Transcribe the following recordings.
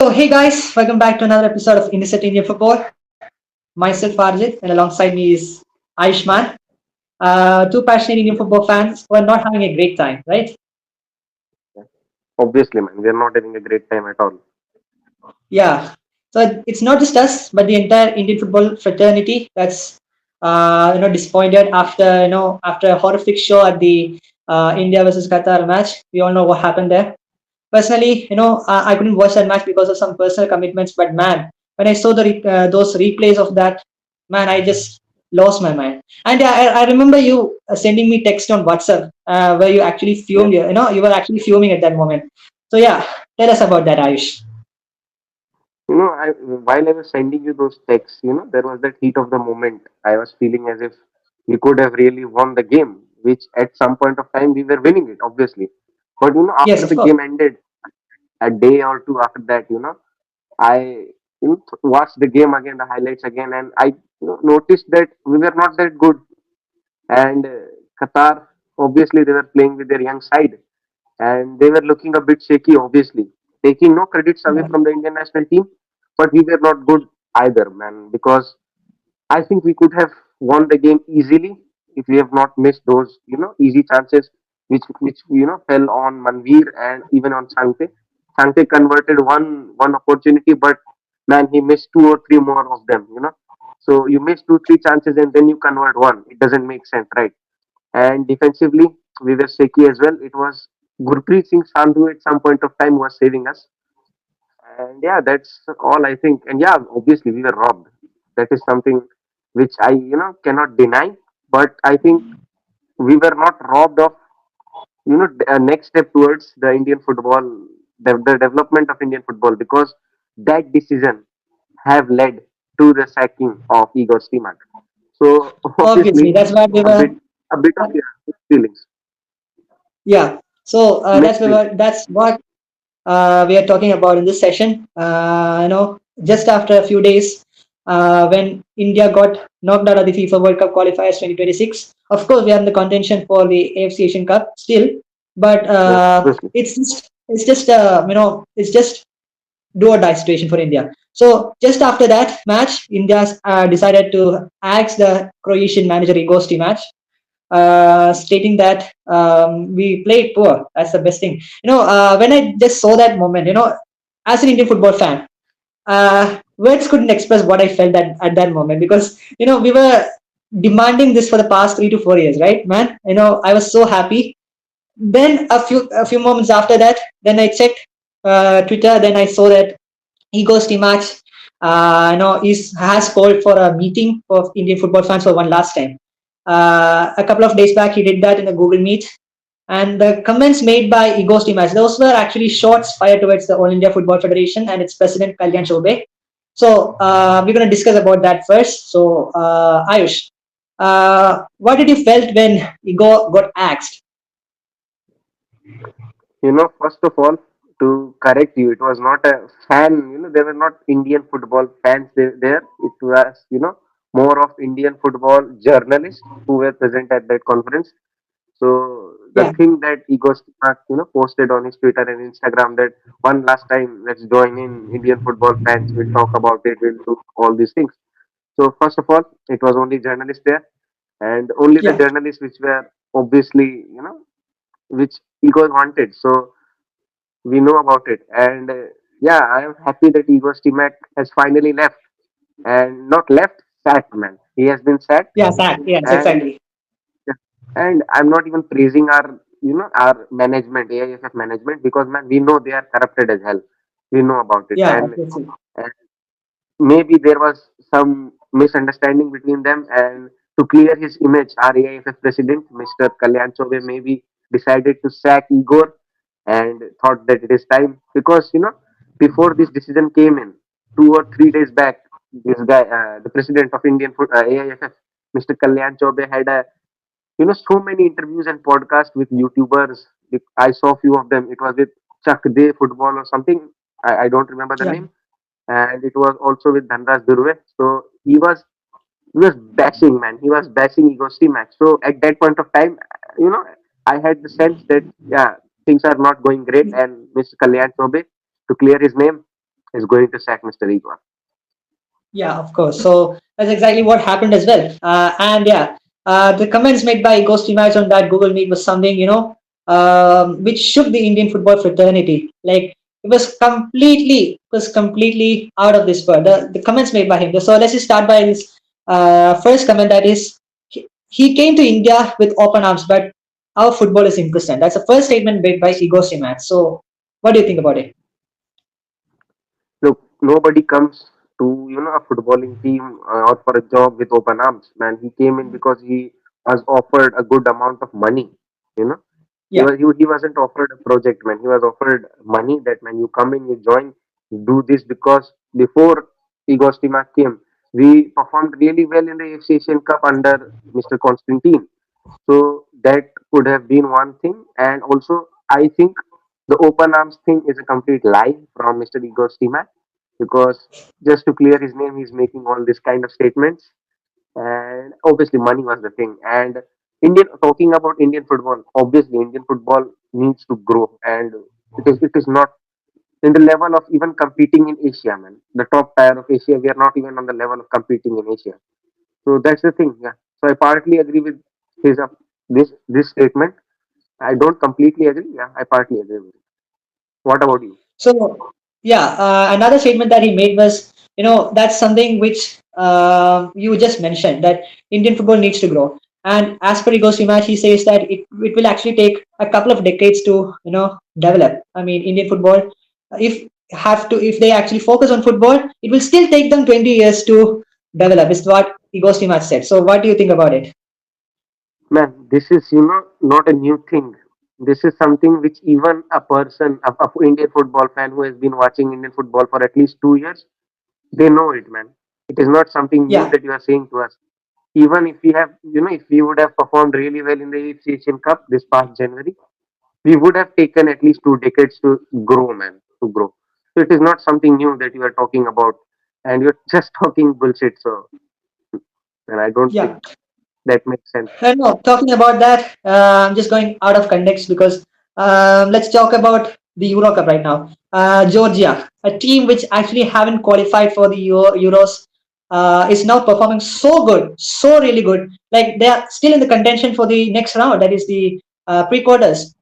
So, hey guys, welcome back to another episode of Innocent Indian Football. Myself, Arjit, and alongside me is Ayushman. Two passionate Indian football fans who are not having a great time, right? Obviously, man, we are not having a great time at all. Yeah. So it's not just us, but the entire Indian football fraternity that's disappointed after after a horrific show at the India versus Qatar match. We all know what happened there. Personally, I couldn't watch that match because of some personal commitments. But man, when I saw those replays of that, man, I just lost my mind. And yeah, I remember you sending me text on WhatsApp where you actually Yeah. fumed. You were actually fuming at that moment. So yeah, tell us about that, Ayush. While I was sending you those texts, there was that heat of the moment. I was feeling as if we could have really won the game, which at some point of time we were winning it, obviously. But Yes, after of the course. game ended, a day or two after that, I watched the game again, the highlights again, and I noticed that we were not that good. And Qatar, obviously, they were playing with their young side, and they were looking a bit shaky, obviously. Taking no credits away Yeah. from the Indian national team, but we were not good either, man, because I think we could have won the game easily if we have not missed those, easy chances which fell on Manveer and even on Sankte. Sankte converted one opportunity, but man, he missed two or three more of them. So you miss two, three chances and then you convert one. It doesn't make sense, right? And defensively, we were shaky as well. It was Gurpreet Singh Sandhu at some point of time was saving us. And yeah, that's all I think. And yeah, obviously we were robbed. That is something which I cannot deny. But I think we were not robbed of a next step towards the Indian football, the development of Indian football, because that decision have led to the sacking of Igor Stimac. So Obviously, obviously, that's why we a were. bit, a bit of yeah, feelings. Yeah. So Mixed feelings. that's what we are talking about in this session. Just after a few days, when India got knocked out of the FIFA World Cup qualifiers 2026, of course we are in the contention for the AFC Asian Cup still, but Yes, obviously. it's just do or die situation for India. So just after that match, India decided to axe the Croatian manager Igor Stimac, stating that we played poor. That's the best thing. When I just saw that moment, as an Indian football fan, words couldn't express what I felt at that moment because we were demanding this for the past 3 to 4 years, right, man? I was so happy. Then a few moments after that, then I checked Twitter. Then I saw that Igor Stimac, has called for a meeting of Indian football fans for one last time. A couple of days back, he did that in a Google Meet, and the comments made by Igor Stimac, those were actually shots fired towards the All India Football Federation and its president Kalyan Chaubey. So we're going to discuss about that first. So Ayush, what did you felt when Igor got axed? First of all, to correct you, it was not a fan. They were not Indian football fans there. It was more of Indian football journalists who were present at that conference. So the Yeah, thing that Igor Stimac posted on his Twitter and Instagram, that one last time, let's join in Indian football fans. We'll talk about it. We'll do all these things. So first of all, it was only journalists there, and only the yeah, journalists which were obviously which Igor wanted. So we know about it, and yeah, I am happy that Igor Stimac has finally left, and not left, sacked, man. He has been sacked, yeah, Zach, yes, and exactly. and I'm not even praising our management, AIFF management, because man, we know they are corrupted as hell. We know about it, Yeah, and maybe there was some misunderstanding between them, and to clear his image, our AIFF president, Mr. Kalyan Chaubey, maybe decided to sack Igor and thought that it is time, because before this decision came in 2 or 3 days back, this guy, the president of AIFF, Mr. Kalyan Chaubey, had so many interviews and podcasts with YouTubers. I saw a few of them. It was with Chuck Day Football or something. I don't remember the yeah. name, and it was also with Dhanraj Durve. So he was bashing, man. He was bashing Ego Mac. So at that point of time, I had the sense that yeah, things are not going great, and Mr. Kalyan Chobe, to clear his name, is going to sack Mr. Igor. Yeah, of course. So that's exactly what happened as well. And yeah, the comments made by Igor Stimac on that Google Meet was something, which shook the Indian football fraternity. Like it was completely out of this world. The comments made by him. So let's just start by his first comment. That is, he came to India with open arms, but our football is inconsistent. That's the first statement made by Igor Stimac. So what do you think about it? Look, nobody comes to a footballing team or for a job with open arms. Man, he came in because he was offered a good amount of money. You know, Yeah, he wasn't offered a project, man. He was offered money that, man, you come in, you join, you do this, because before Igor Stimac came, we performed really well in the AFC Asian Cup under Mr. Constantine. So that could have been one thing. And also, I think the open arms thing is a complete lie from Mr. Igor Stimac, because just to clear his name, he's making all this kind of statements. And obviously, money was the thing. And talking about Indian football, obviously, Indian football needs to grow, and it is not in the level of even competing in Asia, man. The top tier of Asia, we are not even on the level of competing in Asia. So that's the thing. Yeah. So I partly agree with his this statement. I don't completely agree. Yeah, I partly agree with it. What about you? so, yeah, another statement that he made was, that's something which you just mentioned, that Indian football needs to grow. And as per Igor Stimac, he says that it will actually take a couple of decades to, develop. I mean, Indian football, if they actually focus on football, it will still take them 20 years to develop. Is what Igor Stimac said. So, what do you think about it? Man, this is not a new thing. This is something which even a person, a Indian football fan who has been watching Indian football for at least 2 years, they know it, man. It is not something new Yeah, that you are saying to us. Even if we have, if we would have performed really well in the AFC Asian Cup this past January, we would have taken at least 2 decades to grow, man, to grow. So it is not something new that you are talking about, and you're just talking bullshit. So, and I don't think yeah. that makes sense. No, talking about that, I'm just going out of context because let's talk about the Euro Cup right now. Georgia, a team which actually haven't qualified for the Euros, is now performing so good, so really good. Like they are still in the contention for the next round, that is the pre-quarters.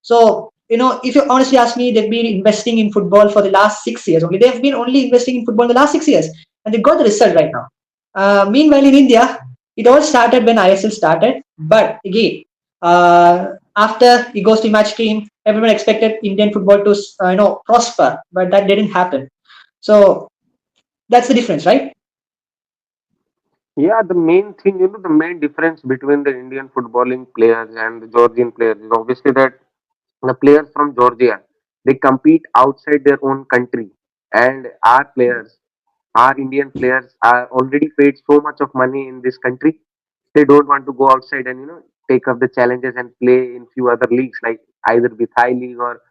So, if you honestly ask me, they've been investing in football for the last 6 years. Okay, they've been only investing in football in the last 6 years, and they got the result right now. Meanwhile, in India, it all started when ISL started, but again, after the Ghosty match came, everyone expected Indian football to prosper, but that didn't happen. So that's the difference, right? Yeah, the main thing, the main difference between the Indian footballing players and the Georgian players is obviously that the players from Georgia, they compete outside their own country, and our players, our Indian players, are already paid so much of money in this country. They don't want to go outside and take up the challenges and play in few other leagues, like either be Thai league or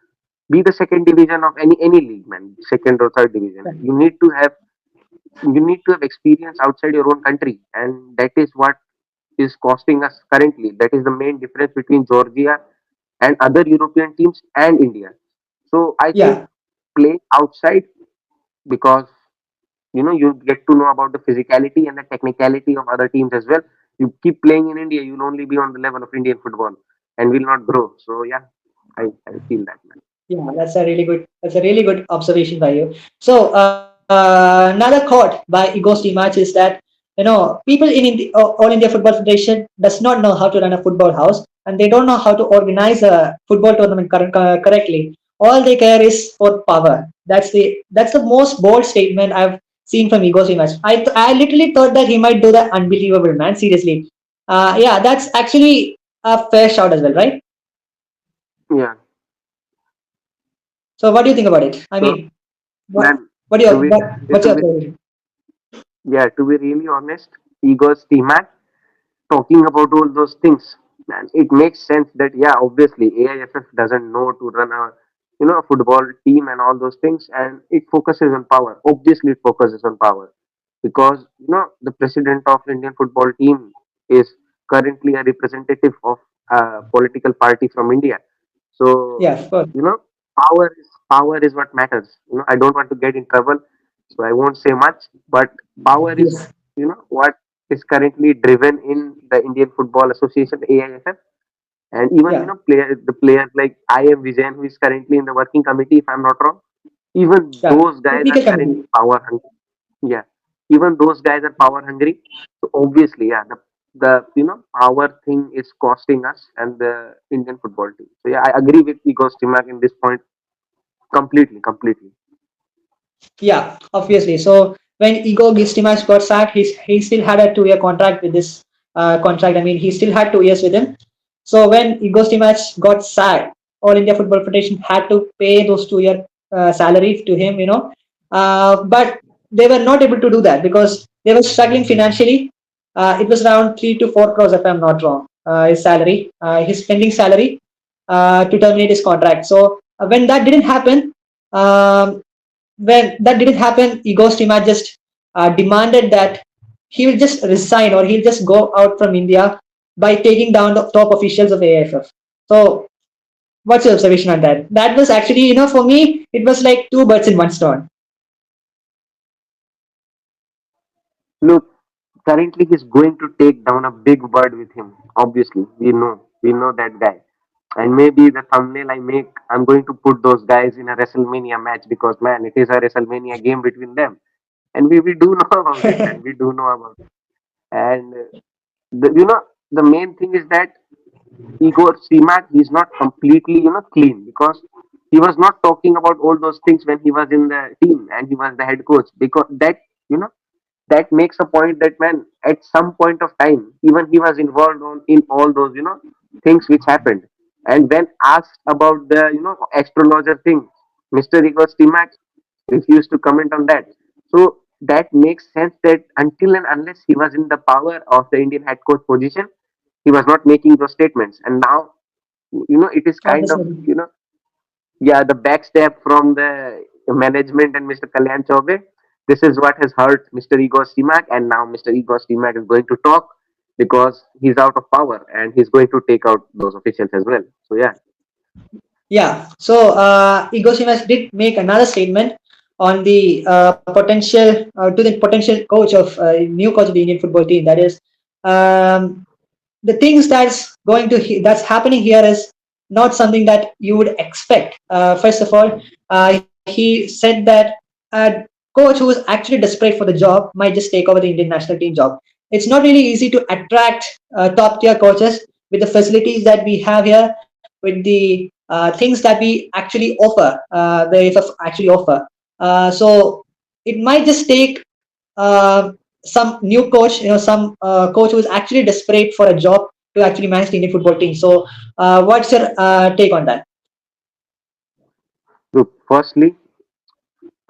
be the second division of any league, man, second or third division. You need to have experience outside your own country, and that is what is costing us currently. That is the main difference between Georgia and other European teams and India. So I think Yeah, playing outside, because you get to know about the physicality and the technicality of other teams as well. You keep playing in India, you'll only be on the level of Indian football and will not grow. So yeah, I feel that, man. yeah, that's a really good observation by you. So another quote by Igor Stimac is that people in All India Football Federation does not know how to run a football house, and they don't know how to organize a football tournament correctly. All they care is for power. That's the most bold statement I've seen from Igor Stimac. I literally thought that he might do the unbelievable, man. Seriously, yeah, that's actually a fair shout as well, right? Yeah. So what do you think about it? I So, mean, what man, what your to be what's to your be opinion? yeah, to be really honest, Igor Stimac talking about all those things, man, it makes sense that, yeah, obviously AIFF doesn't know to run a football team and all those things, and it focuses on power. Obviously, it focuses on power because the president of Indian football team is currently a representative of a political party from India. So Yeah, of course. you know Power is what matters. I don't want to get in trouble, so I won't say much. But power is, Yes. what is currently driven in the Indian Football Association (AIFF), and even Yeah. the players like I.M. Vijayan, who is currently in the working committee, if I'm not wrong. Even Yeah. those guys are Technical currently committee. power hungry. Yeah, even those guys are power hungry. So obviously, yeah, the power thing is costing us and the Indian football team. So yeah, I agree with Igor Stimac in this point completely, completely. Yeah, obviously. So when Igor Stimac got sacked, he still had a 2 year contract with this contract. I mean, he still had 2 years with him. So when Igor Stimac got sacked, All India Football Federation had to pay those 2 year salary to him. But they were not able to do that because they were struggling financially. It was around 3 to 4 crores, if I'm not wrong. His salary, his pending salary, to terminate his contract. So when that didn't happen, um, when that didn't happen, Igor Stima just demanded that he will just resign or he'll just go out from India by taking down the top officials of AIFF. So, what's your observation on that? That was actually, for me, it was like two birds in one stone. Look, currently he's going to take down a big bird with him. Obviously, we know that guy. And maybe the thumbnail I make, I'm going to put those guys in a WrestleMania match because man, it is a WrestleMania game between them, and we do know about it, man. We do know about it. And the main thing is that Igor Stimac, he's not completely, clean because he was not talking about all those things when he was in the team and he was the head coach. Because you know, that makes a point that man, at some point of time, even he was involved in all those, things which happened. And when asked about the, astrologer thing, Mr. Igor Stimac refused to comment on that. So that makes sense that until and unless he was in the power of the Indian head coach position, he was not making those statements. And now, it is kind of, Understood. yeah, the backstab from the management and Mr. Kalyan Chaubey. This is what has hurt Mr. Igor Stimac, and now Mr. Igor Stimac is going to talk because he's out of power and he's going to take out those officials as well. So yeah, Yeah. So Igor Stima did make another statement on the potential to the potential coach of new coach of the Indian football team. That is, um, the things that's happening here is not something that you would expect. First of all, he said that a coach who is actually desperate for the job might just take over the Indian national team job. It's not really easy to attract top tier coaches with the facilities that we have here, with the things that we actually offer, the AFF actually offer. So it might just take some new coach, some coach who is actually desperate for a job to actually manage the Indian football team. So, what's your take on that? look, firstly,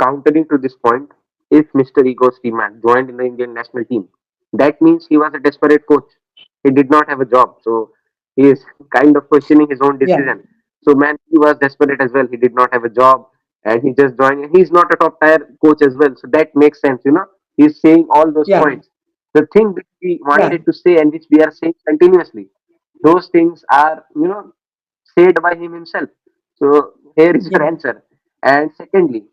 countering to this point, if Mr. Igor Stimac joined in the Indian national team, that means he was a desperate coach. He did not have a job, so he is kind of questioning his own Yeah, decision. So man, he was desperate as well. He did not have a job, and he just joined. And he's not a top tier coach as well, so that makes sense. He's saying all those yeah, points. The thing which we yeah, wanted to say and which we are saying continuously, those things are said by him himself. So here is yeah, your answer. And secondly,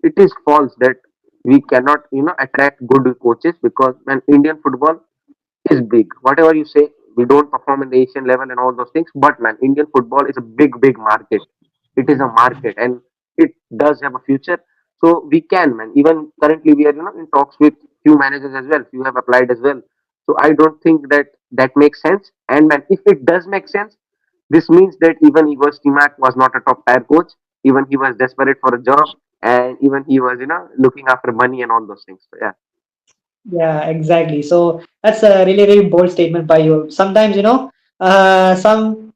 it is false that we cannot, attract good coaches because man, Indian football is big. Whatever you say, we don't perform in the Asian level and all those things. But man, Indian football is a big, big market. It is a market and it does have a future. So we can, man. Even currently, we are, in talks with few managers as well. Few have applied as well. So I don't think that makes sense. And man, if it does make sense, this means that even Igor Stimac was not a top tier coach. Even he was desperate for a job, and even he was, looking after money and all those things. So yeah. yeah, exactly. So that's a really, really bold statement by you. Sometimes, some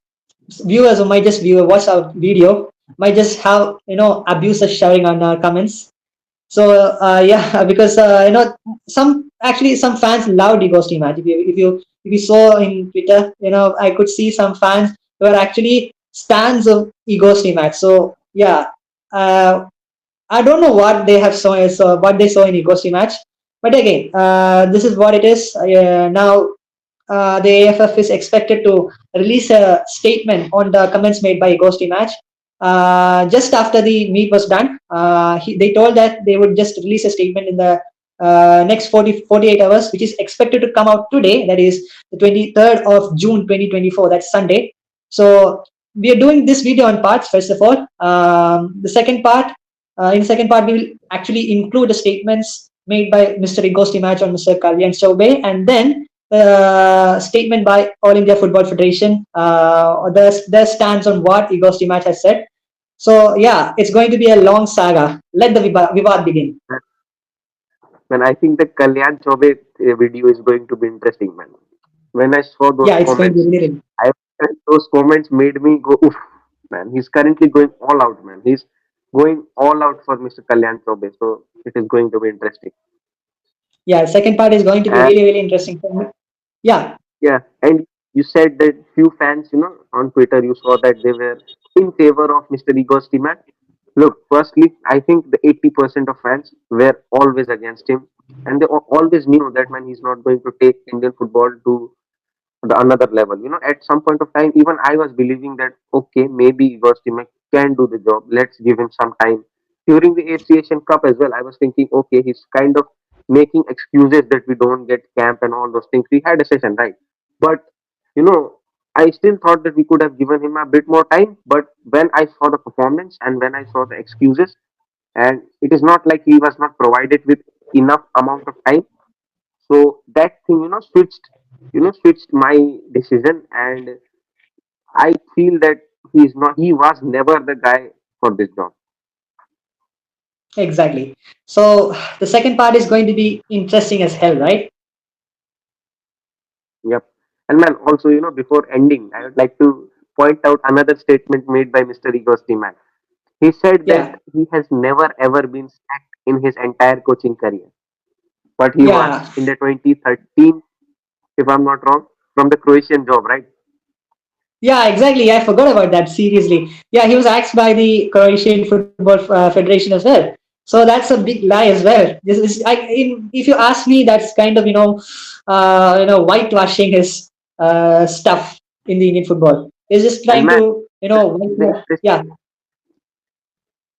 viewers who might just watch our video might just have, abusers shouting on our comments. So yeah, because some fans loved Igor Stimac. If you saw in Twitter, I could see some fans who are actually stands of Igor Stimac. So yeah, uh, I don't know what they have what they saw in Igor Stimac, but again, this is what it is. Now the AFF is expected to release a statement on the comments made by Igor Stimac. just after the meet was done, they told that they would just release a statement in the next 48 hours, which is expected to come out today. That is the 23rd of June 2024. That's Sunday. So we are doing this video on parts. First of all, in the second part, we will actually include the statements made by Mr. Igor Stimac and Mr. Kalyan Chaubey, and then statement by All India Football Federation, their stance on what Igor Stimac has said. So yeah, it's going to be a long saga. Let the Vivad begin. Man, I think the Kalyan Chaubey video is going to be interesting, man. When I saw those Yeah, it's going to be comments, really. I those comments made me go, oof, man. He's currently going all out, man. He's going all out for Mr. Kalyan Chaubey, so it is going to be interesting. Yeah, second part is going to be And really, really interesting for me. Yeah, yeah, and you said that few fans, on Twitter, you saw that they were in favor of Mr. Igor Stimac. Look, firstly, I think the 80% of fans were always against him, and they always knew that man, he's not going to take Indian football to the another level. At some point of time, even I was believing that okay, maybe Igor Stimac can do the job. Let's give him some time. During the AFC Asian Cup as well, I was thinking, okay, he's kind of making excuses that we don't get camp and all those things. We had a session, right? But you know, I still thought that we could have given him a bit more time. But when I saw the performance and when I saw the excuses, and it is not like he was not provided with enough amount of time, so that thing, switched my decision, and I feel that he was never the guy for this job. exactly. So the second part is going to be interesting as hell, right? Yep. And man, also, before ending, I would like to point out another statement made by Mr. Igor Stimac. He said that Yeah, he has never ever been sacked in his entire coaching career, but he was yeah, in the 2013, if I'm not wrong, from the Croatian job, right? yeah, exactly. I forgot about that. Seriously, yeah, he was asked by the Croatian Football Federation as well. So that's a big lie as well. If you ask me, that's kind of whitewashing his stuff in the Indian football. He's just And trying man, to the, the whitewash. interesting Yeah,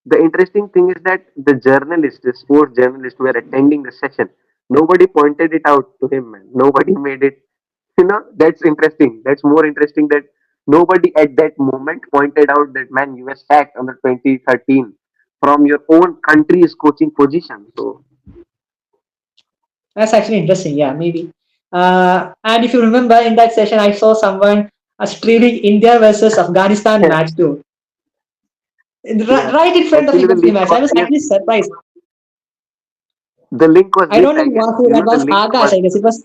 the interesting thing is that the sports journalists who were attending the session, nobody pointed it out to him, man. Nobody made it. That's interesting. That's more interesting that nobody at that moment pointed out that man, you were sacked on the 2013 from your own country's coaching position. So that's actually interesting. Yeah, maybe. And if you remember in that session, I saw someone streaming India versus Afghanistan match too, yeah, right in front of actually the Igor link match. was I was there. actually surprised. The link was I linked, don't know I guess. who that The was. link Agash, was I guess it was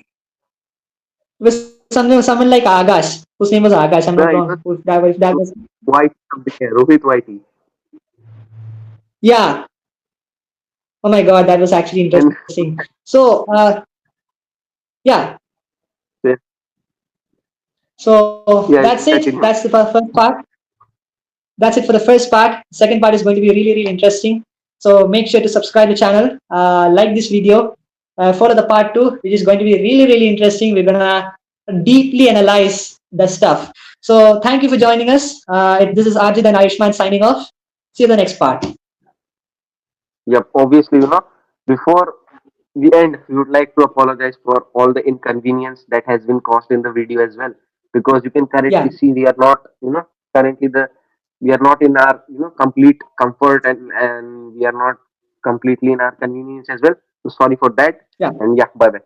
someone like Agash, whose name was Agash. I'm not it was wrong. If that was White Rohit Whitey, yeah. Oh my God, that was actually and interesting. So yeah. yeah, So yeah, that's you can it. continue. That's the first part. That's it for the first part. Second part is going to be really, really interesting. So make sure to subscribe the channel, like this video, follow the part two, which is going to be really, really interesting. We're gonna deeply analyze the stuff. So thank you for joining us. This is Arjit and Ayushman signing off. See you in the next part. Yep, obviously, before we end, we would like to apologize for all the inconvenience that has been caused in the video as well. Because you can currently Yeah, see we are not, currently we are not in our, complete comfort, and we are not completely in our convenience as well. So sorry for that. yeah. And yeah, bye bye.